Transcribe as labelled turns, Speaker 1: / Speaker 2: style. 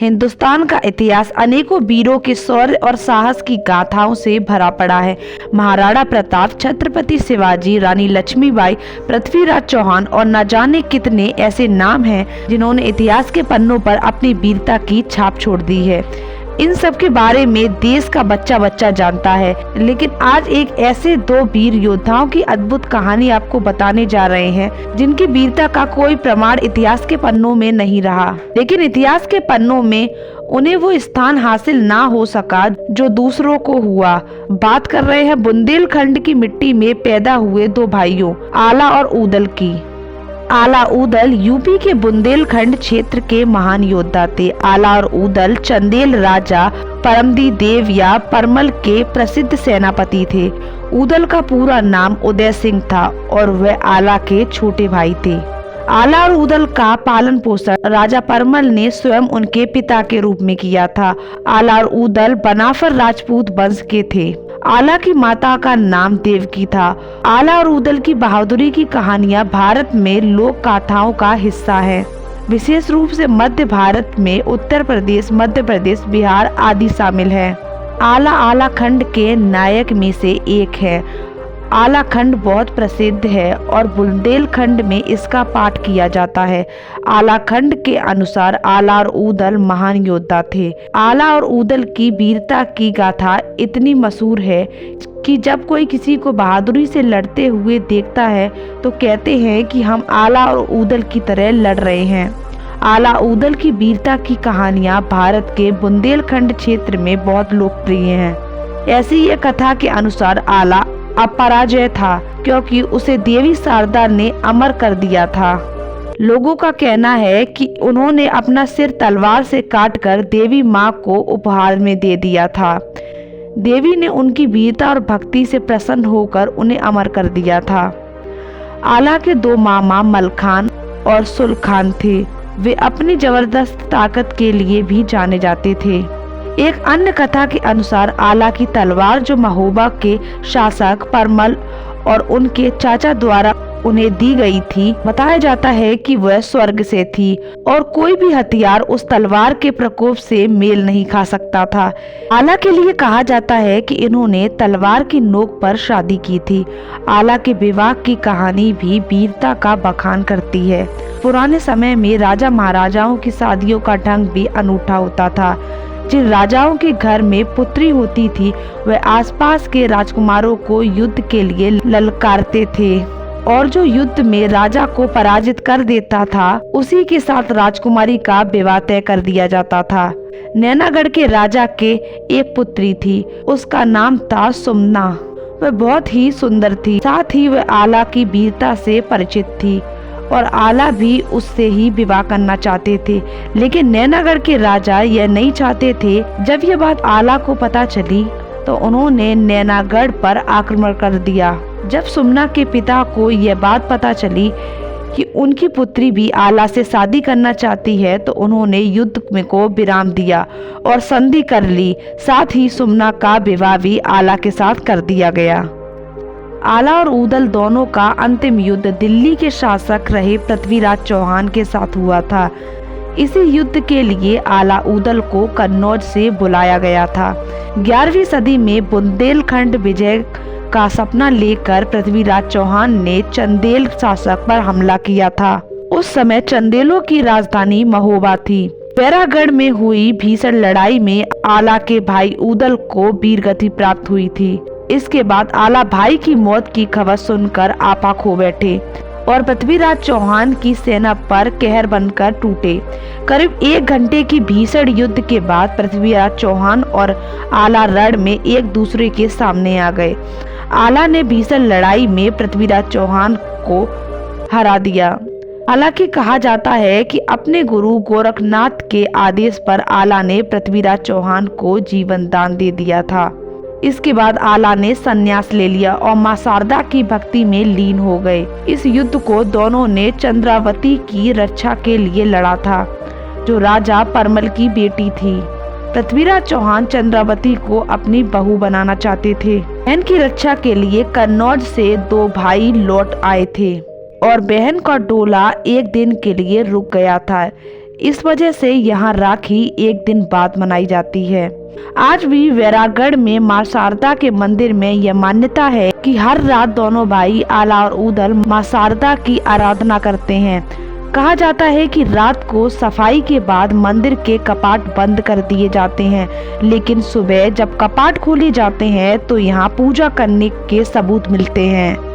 Speaker 1: हिंदुस्तान का इतिहास अनेकों वीरों के शौर्य और साहस की गाथाओं से भरा पड़ा है। महाराणा प्रताप, छत्रपति शिवाजी, रानी लक्ष्मीबाई, पृथ्वीराज चौहान और न जाने कितने ऐसे नाम हैं जिन्होंने इतिहास के पन्नों पर अपनी वीरता की छाप छोड़ दी है। इन सब के बारे में देश का बच्चा बच्चा जानता है, लेकिन आज एक ऐसे दो वीर योद्धाओं की अद्भुत कहानी आपको बताने जा रहे हैं जिनकी वीरता का कोई प्रमाण इतिहास के पन्नों में नहीं रहा, लेकिन इतिहास के पन्नों में उन्हें वो स्थान हासिल ना हो सका जो दूसरों को हुआ। बात कर रहे हैं बुंदेलखंड की मिट्टी में पैदा हुए दो भाइयों आला और ऊदल की। आला ऊदल यूपी के बुंदेलखंड क्षेत्र के महान योद्धा थे। आला और ऊदल चंदेल राजा परमदी देव या परमल के प्रसिद्ध सेनापति थे। ऊदल का पूरा नाम उदय सिंह था और वह आला के छोटे भाई थे। आला और ऊदल का पालन पोषण राजा परमल ने स्वयं उनके पिता के रूप में किया था। आला और ऊदल बनाफर राजपूत वंश के थे। आला की माता का नाम देवकी था। आला और ऊदल की बहादुरी की कहानियां भारत में लोक गाथाओं का हिस्सा है। विशेष रूप से मध्य भारत में उत्तर प्रदेश, मध्य प्रदेश, बिहार आदि शामिल है। आला आलाखंड के नायक में से एक है। आलाखंड बहुत प्रसिद्ध है और बुंदेलखंड में इसका पाठ किया जाता है। आलाखंड के अनुसार आला और ऊदल महान योद्धा थे। आला और ऊदल की वीरता की गाथा इतनी मशहूर है कि जब कोई किसी को बहादुरी से लड़ते हुए देखता है तो कहते हैं कि हम आला और ऊदल की तरह लड़ रहे हैं। आला ऊदल की वीरता की कहानियां भारत के बुंदेलखंड क्षेत्र में बहुत लोकप्रिय हैं। ऐसी ये कथा के अनुसार आला अपराजय था क्योंकि उसे देवी शारदा ने अमर कर दिया था। लोगों का कहना है कि उन्होंने अपना सिर तलवार से काटकर देवी माँ को उपहार में दे दिया था। देवी ने उनकी वीरता और भक्ति से प्रसन्न होकर उन्हें अमर कर दिया था। आला के दो मामा मलखान और सुलखान थे। वे अपनी जबरदस्त ताकत के लिए भी जाने जाते थे। एक अन्य कथा के अनुसार आला की तलवार जो महोबा के शासक परमल और उनके चाचा द्वारा उन्हें दी गई थी, बताया जाता है कि वह स्वर्ग से थी और कोई भी हथियार उस तलवार के प्रकोप से मेल नहीं खा सकता था। आला के लिए कहा जाता है कि इन्होंने तलवार की नोक पर शादी की थी। आला के विवाह की कहानी भी वीरता का बखान करती है। पुराने समय में राजा महाराजाओं की शादियों का ढंग भी अनूठा होता था। जिन राजाओं के घर में पुत्री होती थी वह आसपास के राजकुमारों को युद्ध के लिए ललकारते थे और जो युद्ध में राजा को पराजित कर देता था उसी के साथ राजकुमारी का विवाह तय कर दिया जाता था। नैनागढ़ के राजा के एक पुत्री थी, उसका नाम था सुमना। वह बहुत ही सुंदर थी, साथ ही वह आला की वीरता से परिचित थी और आला भी उससे ही विवाह करना चाहते थे, लेकिन नैनागढ़ के राजा यह नहीं चाहते थे। जब यह बात आला को पता चली तो उन्होंने नैनागढ़ पर आक्रमण कर दिया। जब सुमना के पिता को यह बात पता चली कि उनकी पुत्री भी आला से शादी करना चाहती है तो उन्होंने युद्ध में को विराम दिया और संधि कर ली। साथ ही सुमना का विवाह भी आला के साथ कर दिया गया। आला और ऊदल दोनों का अंतिम युद्ध दिल्ली के शासक रहे पृथ्वीराज चौहान के साथ हुआ था। इसी युद्ध के लिए आला ऊदल को कन्नौज से बुलाया गया था। 11वीं सदी में बुंदेलखंड विजय का सपना लेकर पृथ्वीराज चौहान ने चंदेल शासक पर हमला किया था। उस समय चंदेलों की राजधानी महोबा थी। बैरागढ़ में हुई भीषण लड़ाई में आला के भाई ऊदल को वीरगति प्राप्त हुई थी। इसके बाद आला भाई की मौत की खबर सुनकर आपा खो बैठे और पृथ्वीराज चौहान की सेना पर कहर बनकर टूटे। करीब 1 घंटे की भीषण युद्ध के बाद पृथ्वीराज चौहान और आला रण में एक दूसरे के सामने आ गए। आला ने भीषण लड़ाई में पृथ्वीराज चौहान को हरा दिया। हालांकि कहा जाता है कि अपने गुरु गोरखनाथ के आदेश पर आला ने पृथ्वीराज चौहान को जीवन दान दे दिया था। इसके बाद आला ने संन्यास ले लिया और मां शारदा की भक्ति में लीन हो गए। इस युद्ध को दोनों ने चंद्रावती की रक्षा के लिए लड़ा था, जो राजा परमल की बेटी थी। पृथ्वीराज चौहान चंद्रावती को अपनी बहू बनाना चाहते थे। बहन की रक्षा के लिए कन्नौज से 2 भाई लौट आए थे और बहन का डोला एक दिन के लिए रुक गया था। इस वजह से यहाँ राखी एक दिन बाद मनाई जाती है। आज भी वैरागढ़ में मां शारदा के मंदिर में यह मान्यता है कि हर रात दोनों भाई आला और ऊदल मां शारदा की आराधना करते हैं। कहा जाता है कि रात को सफाई के बाद मंदिर के कपाट बंद कर दिए जाते हैं, लेकिन सुबह जब कपाट खोले जाते हैं तो यहाँ पूजा करने के सबूत मिलते हैं।